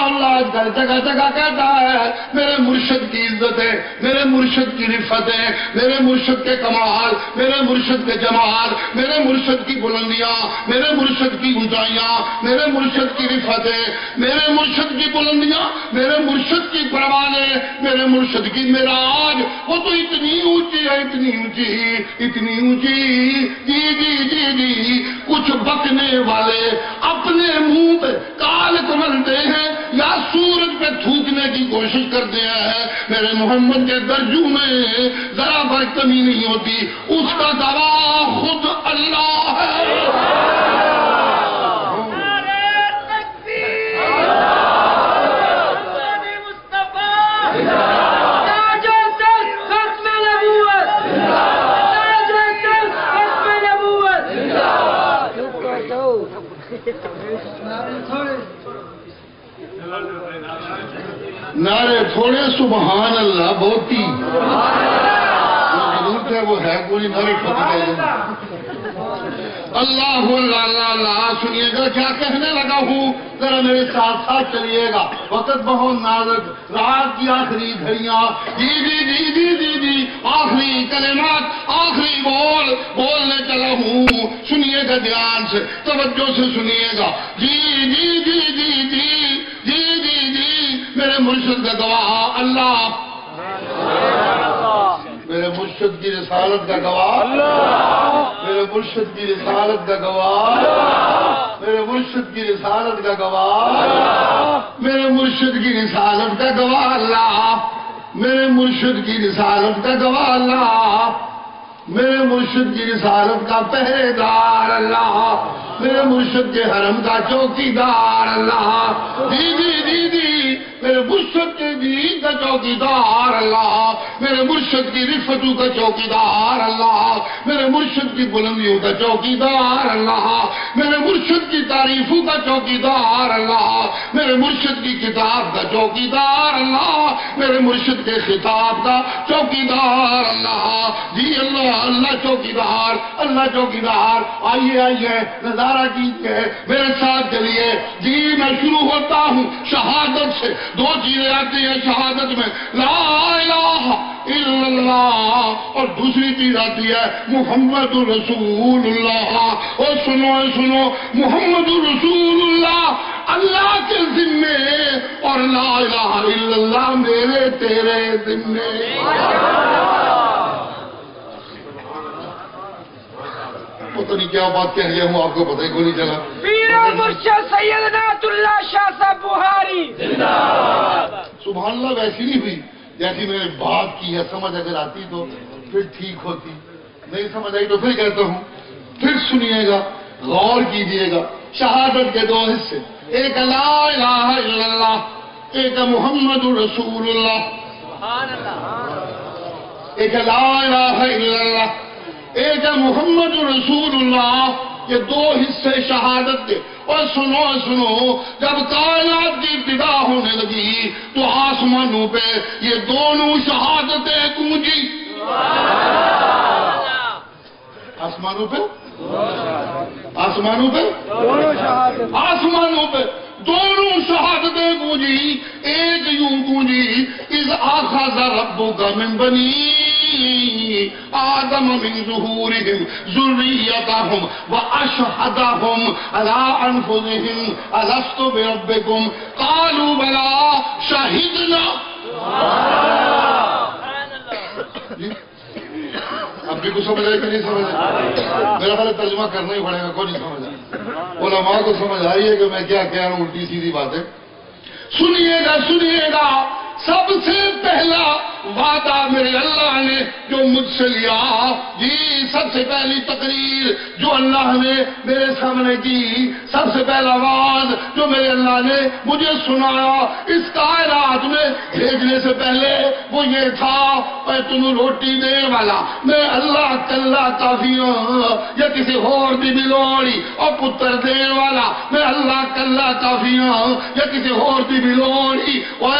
اللہ جگہ جگہ کہتا ہے میرے مرشد کی عزت ہے، میرے مرشد کی رفت ہے، میرے مرشد کے کمال، میرے مرشد کے جمال، میرے مرشد کی بلندیاں، میرے مرشد کی اونچائیاں، میرے مرشد کی رفت ہے، میرے مرشد کی بلندیاں، میرے مرشد کی پروانیں، میرے مرشد کی معراج، وہ تو اتنی اونچی ہے، اتنی اونچی، اتنی اونچی، جی جی جی جی کچھ بکنے والے اپنے منہ پہ کالک ملتے ہیں یا سورج پہ تھوکنے کی کوشش کرتے ہیں، میرے محمد کے درجوں میں ذرا بھر کمی نہیں ہوتی، اس کا گواہ خود اللہ ہے۔ نعرے تھوڑے سبحان اللہ بہتی ضرورت ہے، وہ ہے کوئی نعرے ٹھوکتے اللہ اللہ اللہ۔ سنیے گا کیا کہنے لگا ہوں، ذرا میرے ساتھ ساتھ چلیے گا، وقت بہت نازک، رات کی آخری گھڑیاں، جی جی جی جی جی جی آخری کلمات، آخری بولنے چلا ہوں، سنیے گا دھیان سے، توجہ سے سنیے گا، جی جی جی جی جی جی جی جی میرے مرشد کا گواہ اللہ، میرے مرشد کی رسالت کا گواہ، میرے مرشد کی رسالت کا گواہ، میرے مرشد کی رسالت کا گواہ، میرے مرشد کی رسالت کا گواہ اللہ، میرے مرشد کی رسالت کا گواہ اللہ، میرے مرشد کی رسالت کا پہرے دار اللہ، میرے مرشد کے حرم کا چوکیدار اللہ، جی جی جی جی میرے مرشد کے دین کا چوکیدار اللہ، میرے مرشد کی رفتوں کا چوکیدار اللہ، میرے مرشد کی بلندیوں کا چوکیدار اللہ، میرے مرشد کی تعریفوں کا چوکیدار اللہ، میرے مرشد کی کتاب کا چوکیدار اللہ، میرے مرشد کے خطاب کا چوکیدار اللہ، جی اللہ اللہ چوکیدار، اللہ چوکیدار، آئیے آئیے نظارہ کیجیے میرے ساتھ چلیے، جی میں شروع ہوتا ہوں شہادت سے، دو چیزیں آتی ہیں شہادت میں، لا الہ الا اللہ، اور دوسری چیز آتی ہے محمد رسول اللہ، اور سنو محمد رسول اللہ اللہ کے ذمے اور لا الہ الا اللہ میرے تیرے ذمے۔ پتہ نہیں کیا بات کہہ گیا ہوں، آپ کو پتہ ہی کوئی نہیں چلا۔ پیر و مرشد سید عنایت اللہ شاہ صاحب بخاری زندہ باد۔ سبحان اللہ ویسی نہیں ہوئی جیسی میں نے بات کی ہے، سمجھ اگر آتی تو پھر ٹھیک ہوتی، نہیں سمجھ آئی تو پھر کہتا ہوں، پھر سنیے گا، غور کیجئے گا۔ شہادت کے دو حصے، ایک لا الہ الا اللہ، ایک محمد رسول اللہ، سبحان اللہ، ایک لا الہ الا اللہ، ایک محمد رسول اللہ، یہ دو حصے شہادت کے۔ اور سنو جب کائنات کی ابتدا ہونے لگی تو آسمانوں پہ یہ دونوں شہادتیں گونجی، آسمانوں پہ دونوں شہادتیں گونجی، ایک یوں گونجی اذ اخذ ربک من بنی آدم من ظہورہم ذریتہم واشہدہم علی انفسہم الست بربکم قالوا بلی شہدنا۔ اب بھی کچھ سمجھ آئے کہ نہیں سمجھ آئے؟ میرا خیال ترجمہ کرنا ہی پڑے گا، کوئی نہیں سمجھ آئے؟ علماء کو سمجھ آئی ہے کہ میں کیا کہہ رہا ہوں، الٹی سیدھی باتیں۔ سنیے گا سب سے پہلا وعدہ میرے اللہ نے جو مجھ سے لیا، جی سب سے پہلی تقریر جو اللہ نے میرے سامنے کی، سب سے پہلا وعد جو میرے اللہ نے مجھے سنایا اس کائنات میں بھیجنے سے پہلے وہ یہ تھا، میں تمہیں روٹی دینے والا میں اللہ کلہ کافی ہوں، یا کسی اور دی بلوڑی اور پتر دینے والا میں اللہ کلہ کافی ہوں، یا کسی اور دی بلوڑی اور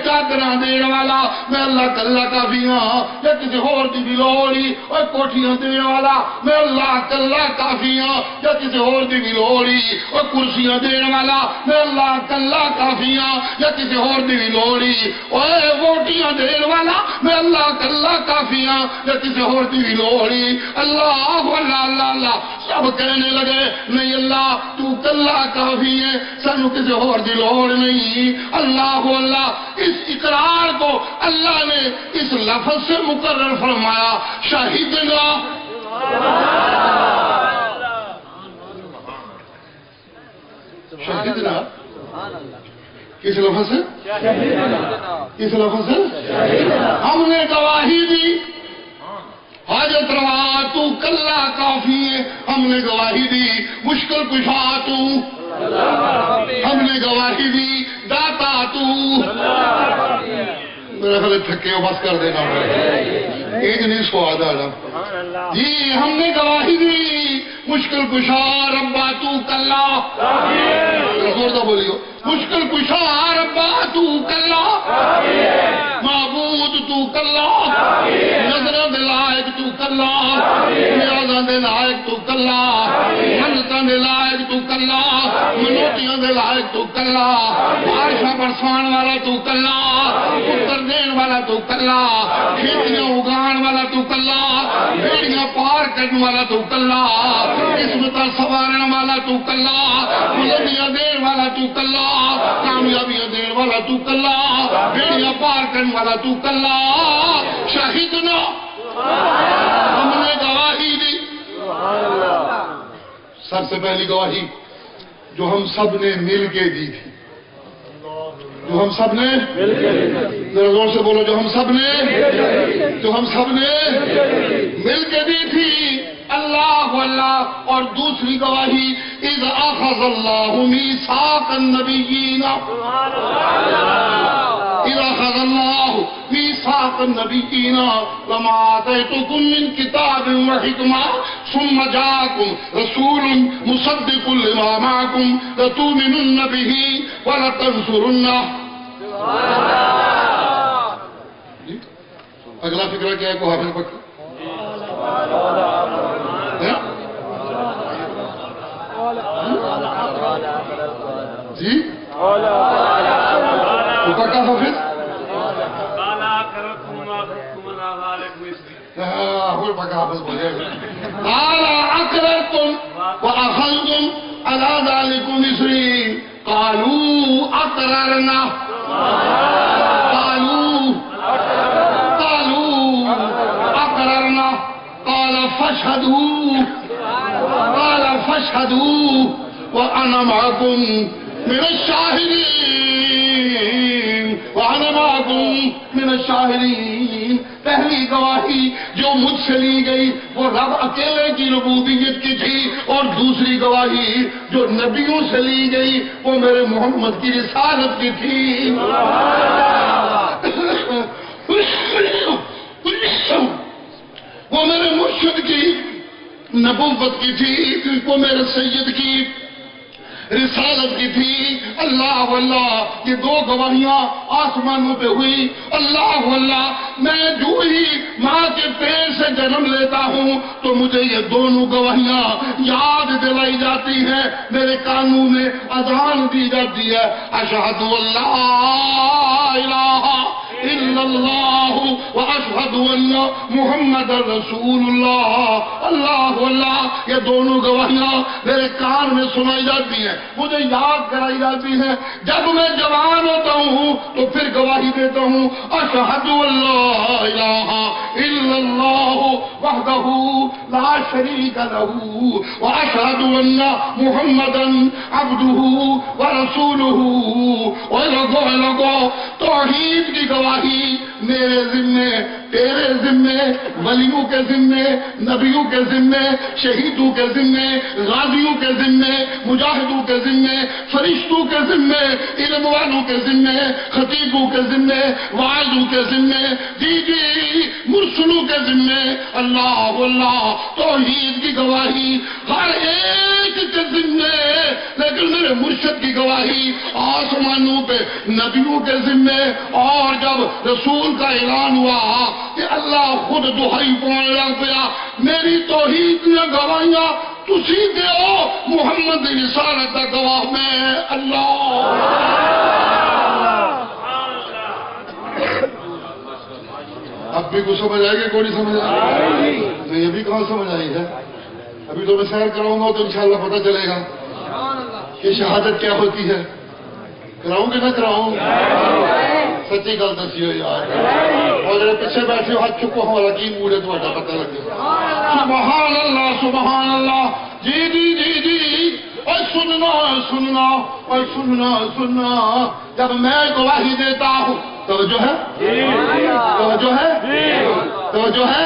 چادرہ دینے والا میں اللہ کلا کافیاں یا کسی اور دی بھی لوڑی اور کوٹھیاں دینے والا میں اللہ کلا کافیاں یا کسی اور دی بھی لوڑی اور کرسیاں دینے والا میں اللہ کلا کافیاں یا کسی اور دی بھی لوڑی اور ووٹیاں دینے والا میں اللہ کلا کافیاں یا کسی اور دی بھی لوڑی اللہ اللہ اللہ اللہ سب کہنے لگے نہیں اللہ تو کلا کافی ہے سانو کسی اور دی لوڑ نہیں اللہ اللہ اس اقرار کو اللہ نے اس لفظ سے مقرر فرمایا شاہدنا شاہدنا کس لفظ سے کس لفظ سے ہم نے گواہی دی حاجت روا تو کلا کافی ہے ہم نے گواہی دی مشکل کشا تو ہم نے گواہی دی داتا تو میرا خیال تھکے ہو بس کر دینا ایک نہیں سواد آ رہا جی ہم نے گواہی دی مشکل کشا ربا تو کلا زوردہ بولیو مشکل کشا ربا تو کلا معبود تو کلا نظر دلائق تو کلا نیازہ دلائق تو کلا منتہ دلائق تو کلا منوتیاں دلائق تو کلا بارشہ برسان والا تو کلا اتر دین والا تو کلا کھیتیاں اگان والا تو کلا بیڑیاں پار کرنے والا تو کلا قسمتہ سوارن والا تو کلا بلندیاں دین والا تو کلا کامیابیاں دین والا تو کلا بیڑیاں پار کرنے والا تو کلا شاہدنا ہم نے گواہی دی سب سے پہلی گواہی جو ہم سب نے مل کے دی تھی جو ہم سب نے ذرا زور سے بولو جو ہم سب نے مل کے دی تھی اللہ اللہ اور دوسری گواہی اذ اخذ اللہ میثاق النبیین اذا اخذ اللہ میثاق النبیین لما آتیتکم من کتاب و حکمہ ثم جاءکم رسول مصدق لما معکم لتؤمنن به ولتنصرنہ اگلا فکرہ کیا ہے کو حافظ پکا جی تو پکا حافظ پکا حافظ بولے قالا اقررتم واخذتم على ذلكم مصری قالوا اقررنا قالوا اقررنا قال فاشهدوا وانا معكم من الشاہدین پہلی گواہی جو مجھ سے لی گئی وہ رب اکیلے کی ربوبیت کی تھی اور دوسری گواہی جو نبیوں سے لی گئی وہ میرے محمد کی رسالت کی تھی وہ میرے مرشد کی نبوت کی تھی وہ میرے سید کی رسالت کی تھی اللہ اللہ یہ دو گواہیاں آسمانوں پہ ہوئی اللہ اللہ میں جو ہی ماں کے پیر سے جنم لیتا ہوں تو مجھے یہ دونوں گواہیاں یاد دلائی جاتی ہیں میرے کانوں میں اذان دی جاتی ہے اشہد اللہ الہ الا اللہ واشہد ان محمد رسول اللہ اللہ اللہ یہ دونوں گواہیاں میرے کان میں سنائی جاتی ہیں مجھے یاد کرائی جاتی ہیں جب میں جوان ہوتا ہوں تو پھر گواہی دیتا ہوں اشہد اللہ الہ الا اللہ وحدہ لا شریک لہ واشہد ان محمدا عبدہ ورسولہ لگو توحید کی گواہی میرے ذمے تیرے ذمے ولیوں کے ذمے نبیوں کے ذمے شہیدوں کے ذمے غازیوں کے ذمے مجاہدوں کے ذمے فرشتوں کے ذمے علم والوں کے ذمے خطیبوں کے ذمے واعظوں کے ذمے مرسلوں کے ذمے اللہ اللہ توحید کی گواہی ہر ایک کے ذمے لیکن میرے مرشد کی گواہی آسمانوں پہ نبیوں کے ذمے گئے اور جب رسول کا اعلان ہوا کہ اللہ خود دہائی پانے لگ پیا میری توحید نے گواہیاں تسی دیو محمد دی رسالت کا گواہ میں اللہ. اب بھی کچھ سمجھ آئے گی کوئی نہیں سمجھ آئے گی نہیں ابھی کہاں سمجھ آئی ہے ابھی تو میں سیر کراؤں گا تو انشاءاللہ پتہ چلے گا کہ شہادت کیا ہوتی ہے. کراؤں کہ نہ کراؤں سچی گل دسی ہو یار اور جڑے پیچھے بیٹھے ہو ہاتھ چکو ہمارا کی موڈ ہے تھوڑا پتہ لگے. سبحان اللہ سبحان اللہ. جی جی جی جی اور سننا سننا اور سننا سننا جب میں گواہی دیتا ہوں توجہ ہے توجہ ہے توجہ ہے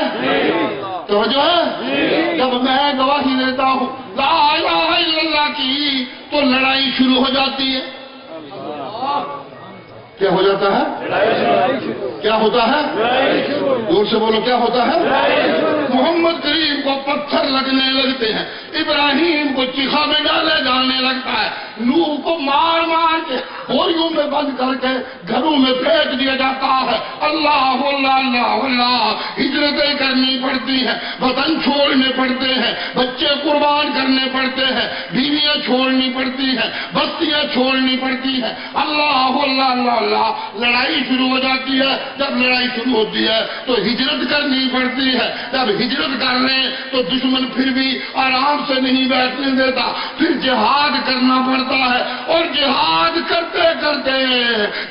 توجہ ہے جب میں گواہی دیتا ہوں لا الہ الا اللہ کی تو لڑائی شروع ہو جاتی ہے. کیا ہو جاتا ہے کیا ہوتا ہے دور سے بولو کیا ہوتا ہے محمد کریم کو پتھر لگنے لگتے ہیں ابراہیم کو چیخا میں ڈالے جانے لگتا ہے نوح کو مار مار کے بوریوں میں بند کر کے گھروں میں پھینک دیا جاتا ہے. اللہ اللہ اللہ اللہ ہجرتیں کرنی پڑتی ہیں وطن چھوڑنے پڑتے ہیں بچے قربان کرنے پڑتے ہیں بیویاں چھوڑنی پڑتی ہیں بستیاں چھوڑنی پڑتی ہیں. اللہ اللہ اللہ اللہ لڑائی شروع ہو جاتی ہے. جب لڑائی شروع ہوتی ہے تو ہجرت کرنی پڑتی ہے. جب ہجرت کر لیں تو دشمن پھر بھی آرام سے نہیں بیٹھنے دیتا پھر جہاد کرنا پڑتا ہے اور جہاد کرتے کرتے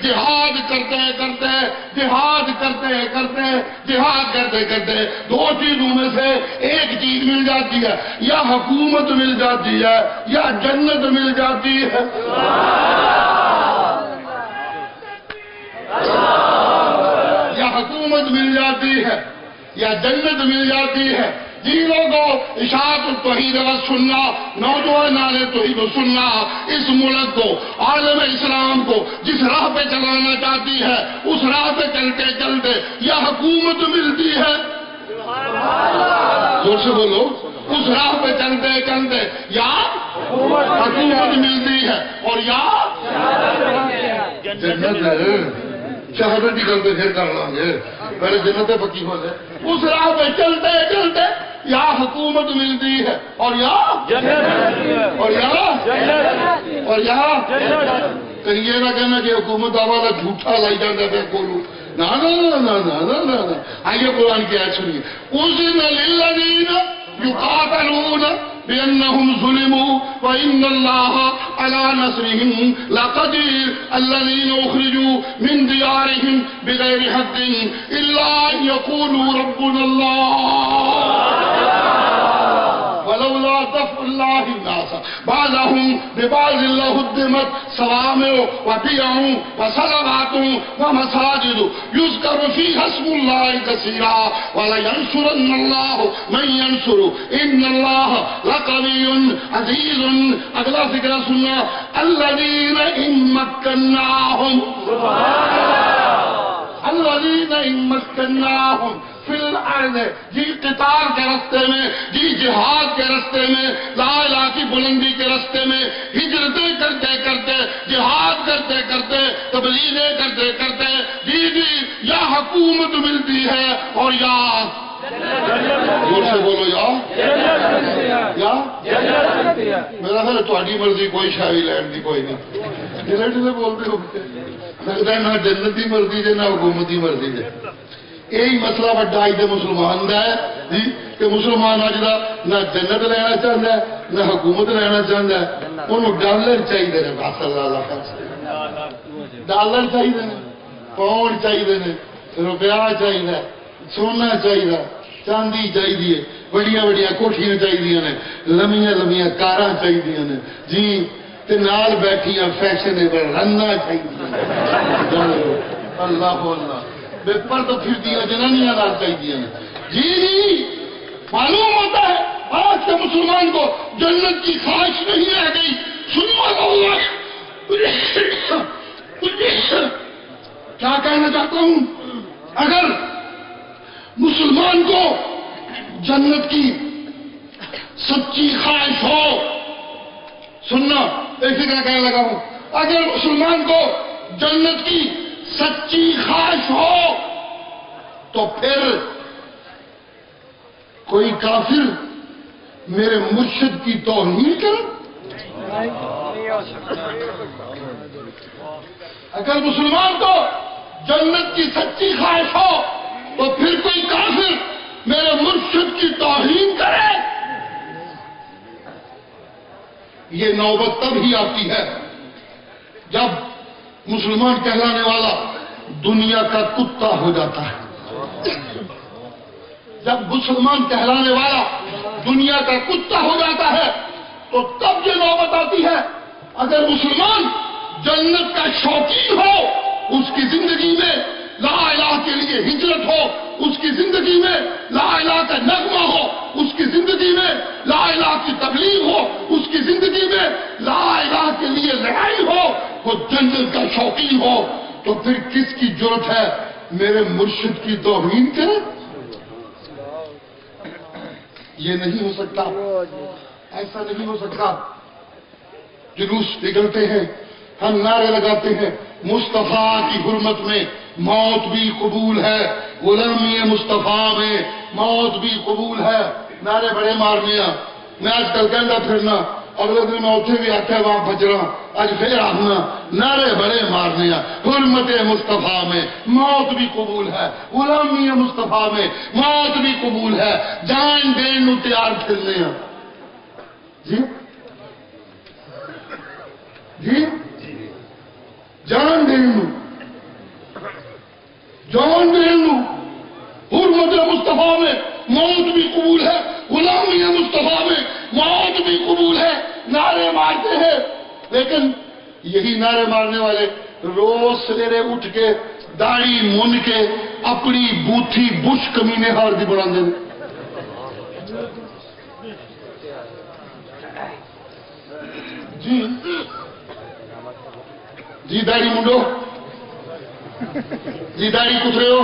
جہاد کرتے کرتے جہاد کرتے کرتے جہاد کرتے کرتے دو چیزوں میں سے ایک چیز مل جاتی ہے یا حکومت مل جاتی ہے یا جنت مل جاتی ہے. یا حکومت مل جاتی ہے یا جنت مل جاتی ہے. جی لوگوں اشاعت التوحید و سننا نوجوان توحید و سننا اس ملک کو عالم اسلام کو جس راہ پہ چلانا چاہتی ہے اس راہ پہ چلتے چلتے یا حکومت ملتی ہے زور سے بولو اس راہ پہ چلتے چلتے یا حکومت ملتی ہے اور یا جنت ہے. شہادت ہی کرتے پھر کر لیں گے پہلے جنتیں پکی ہو جائے. اس راہ پہ چلتے چلتے یا حکومت ملتی ہے اور یا اور یا اور یا کہیں یہ نہ کہنا کہ حکومت والا جھوٹا لائی جاتا ہے کولو نہ آئیے قرآن کی آیت سنیے. اذن للذین یقاتلون بأنهم ظلموا وإن الله على نصرهم لقدير الذين أخرجوا من ديارهم بغير حق إلا أن يقولوا ربنا الله ولولا دفع الله الناس بعضهم ببعض لهدمت صوامع وبيع وصلوات ومساجد يذكر فيها اسم الله كثيرا ولينصرن الله من ينصره إن الله لقوي عزيز. اگلا فکرہ سننا الذين إن مكناهم الذين إن مكناهم فی الارض جی قتال کے رستے میں جی جہاد کے رستے میں لا الہ کی بلندی کے رستے میں ہجرتیں کرتے کرتے جہاد کرتے کرتے تبلیغیں کرتے کرتے جی جی یا حکومت ملتی ہے اور یا زور سے بولو یا میرا خیال تھوڑی مرضی کوئی شاہی لینڈ دی کوئی نہیں ڈھیلے ڈھیلے بولتے ہو لگتا ہے نہ جنتی مرضی جے نہ حکومتی مرضی جے. یہی مسئلہ وڈا اج دے مسلمان دا ہے جی کہ مسلمان اج دا نہ جنت لینا چاہتا ہے نہ حکومت لینا چاہتا ہے انہوں ڈالر چاہیے نے بس اللہ کا ڈالر چاہیے نے پاؤنڈ چاہیے نے روپیہ چاہیے سونا چاہیے چاندی چاہیے بڑیاں بڑیاں کوٹھیاں چاہیے نے لمیاں لمیاں کاراں چاہیے نے جی تے نال بیٹھیاں فیشنیبل رنگاں چاہیے. اللہ اللہ بے پرد پھرتیاں جنانیاں نال چاہیے جی جی معلوم ہوتا ہے آج کے مسلمان کو جنت کی خواہش نہیں رہ گئی. سنو اللہ کیا کہنا چاہتا ہوں اگر مسلمان کو جنت کی سچی خواہش ہو سننا ایک فکر کہنے لگا ہوں اگر مسلمان کو جنت کی سچی خواہش ہو تو پھر کوئی کافر میرے مرشد کی توہین کرے؟ اگر مسلمان کو جنت کی سچی خواہش ہو تو پھر کوئی کافر میرے مرشد کی توہین کرے؟ یہ نوبت تب ہی آتی ہے جب مسلمان کہلانے والا دنیا کا کتا ہو جاتا ہے۔ جب مسلمان کہلانے والا دنیا کا کتا ہو جاتا ہے تو تب یہ نوبت آتی ہے۔ اگر مسلمان جنت کا شوقین ہو، اس کی زندگی میں لا الہ کے لیے ہجرت ہو، اس کی زندگی میں لا الہ کا نغمہ ہو، اس کی زندگی میں لا الہ کی تبلیغ ہو، اس کی زندگی میں لا الہ کے لیے لڑائی ہو، وہ جنت کا شوقین ہو، تو پھر کس کی جرأت ہے میرے مرشد کی توہین کرے؟ یہ نہیں ہو سکتا، ایسا نہیں ہو سکتا۔ جلوس نکلتے ہیں، ہم نعرے لگاتے ہیں مصطفیٰ کی حرمت میں موت بھی قبول ہے، غلامی مصطفیٰ میں موت بھی قبول ہے، نعرے بڑے مارنے ہیں۔ میں آج کل کہنا پھرنا، اگلے دن میں اتنے بھی آتا ہے وہاں بجرا، آج پھر آنا نعرے بڑے مارنے ہیں، حرمت مصطفیٰ میں موت بھی قبول ہے، غلامی مصطفیٰ میں موت بھی قبول ہے، جان دین نو تیار پھرنے ہیں۔ جی جی جان دین حرمت مصطفیٰ میں موت بھی قبول ہے، غلامی مصطفیٰ میں موت بھی قبول ہے، نعرے مارتے ہیں۔ لیکن یہی نعرے مارنے والے روز سویرے اٹھ کے داڑھی من کے اپنی بوتھی بش کمینے ہار دی بنا دیں۔ جی داڑھی منڈو، جی داڑھی کترے ہو۔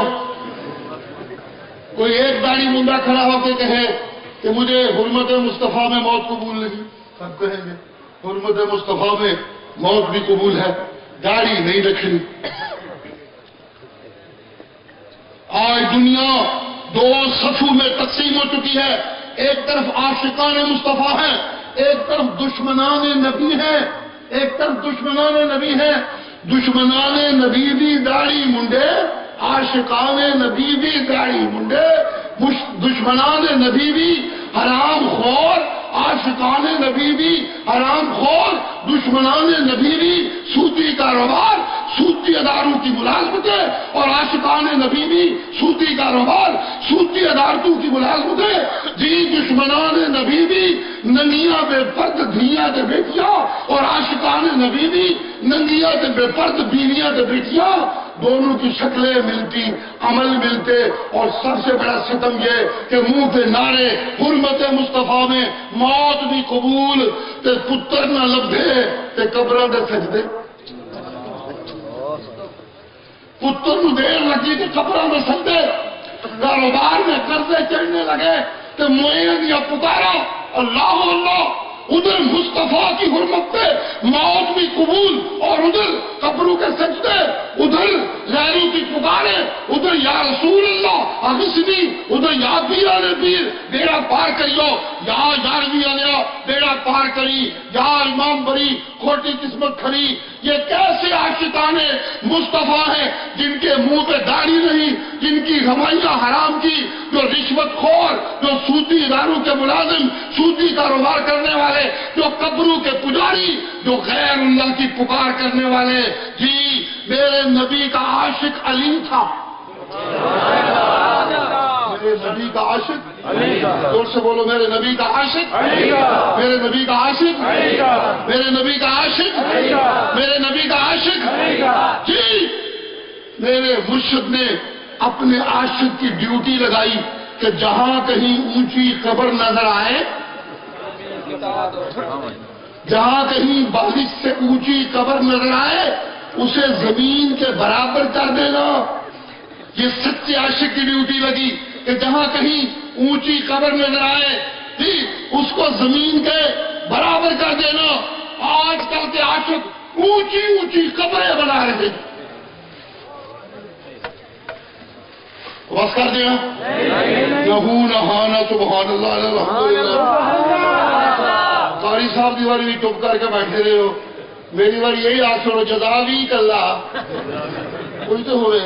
کوئی ایک داڑھی منڈا کھڑا ہو کے کہے کہ مجھے حرمت مصطفیٰ میں موت قبول نہیں، سب کہیں گے حرمت مصطفیٰ میں موت بھی قبول ہے، داڑھی نہیں رکھنی۔ آج دنیا دو صفوں میں تقسیم ہو چکی ہے، ایک طرف عاشقان مصطفیٰ ہیں، ایک طرف دشمنان نبی ہیں، ایک طرف دشمنان نبی ہیں۔ دشمنان نبی بھی داڑھی منڈے، عاشقان نبی بھی داڑھی منڈے، دشمنان نبی بھی حرام خور، عاشقان نبی بھی حرام خور، دشمنان نبی بھی سودی کاروبار، سودی اداروں کی ملازمتیں، اور عاشقان نبی بھی سودی کاروبار، سودی ادارتوں کی ملازمتیں۔ جی دشمنان نبی بھی ننگیاں بے پرد دھیاں دے بیٹیاں، اور عاشقان نبی بھی ننگیاں دے بے پرد بیویاں دے بیٹیاں، دونوں کی شکلیں ملتی، عمل ملتے، اور سب سے بڑا ستم یہ کہ منہ پہ نعرے حرمت مصطفیٰ میں موت بھی قبول، تے پتر نہ لبھے تے قبراں دے سجدے۔ پتر نو دیر لگی تے قبراں دے سجدے، کاروبار میں قرضے چڑھنے لگے تے معین یا پکارا اللہ اللہ، ادھر مصطفیٰ کی حرمت پہ موت بھی قبول، اور ادھر قبروں کے سجدے، ادھر غیروں کی پکارے، ادھر یا رسول اللہ اغثنی، ادھر یا پیران پیر بیڑا پار کریو، یا یارویں آلیا بیڑا پار کری، یا امام بری کھوٹی قسمت کھری۔ یہ کیسے عاشقان مصطفیٰ ہیں جن کے منہ پہ داڑھی نہیں، جن کی کمائیاں حرام کی، جو رشوت خور، جو سودی اداروں کے ملازم، سودی کاروبار کرنے والے، جو قبروں کے پجاری، جو غیر اللہ کی پکار کرنے والے۔ جی میرے نبی کا عاشق علی تھا، میرے نبی کا عاشق، زور سے بولو میرے نبی کا عاشق، میرے نبی کا عاشق، میرے نبی کا عاشق، میرے نبی کا عاشق۔ جی میرے مرشد نے اپنے عاشق کی ڈیوٹی لگائی کہ جہاں کہیں اونچی قبر نظر آئے، جہاں کہیں بالش سے اونچی قبر نظر آئے اسے زمین کے برابر کر دینا۔ یہ سچے عاشق کی ڈیوٹی لگی کہ جہاں کہیں اونچی قبر نظر آئے اس کو زمین کے برابر کر دینا۔ آج کل کے عاشق اونچی اونچی قبریں بنا رہے ہیں، بس کر دیا نہو نہانا سبحان اللہ الحمدللہ. قاری صاحب دی باری بھی چپ کر کے بیٹھے رہے ہو. میری باری یہی آج سنو جزاویک اللہ کوئی تو ہوئے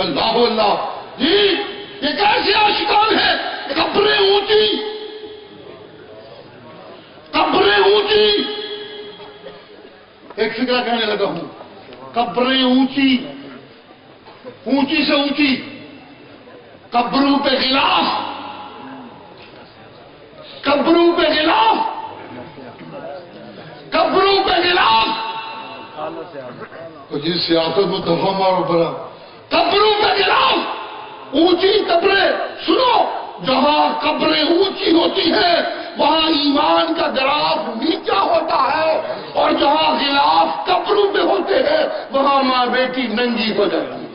اللہ اللہ. جی یہ کیسے عاشقان ہے؟ قبریں اونچی قبریں اونچی. ایک فکرہ کہنے لگا ہوں. قبریں اونچی اونچی سے اونچی قبروں پہ غلاف قبروں پہ غلاف قبروں پہ غلاف. جس سیاست میں دفعہ مارو بڑا قبروں پہ غلاف اونچی قبریں. سنو جہاں قبریں اونچی ہوتی ہیں وہاں ایمان کا گراف نیچا ہوتا ہے اور جہاں غلاف قبروں پہ ہوتے ہیں وہاں ماں بیٹی ننگی ہو جاتی ہے.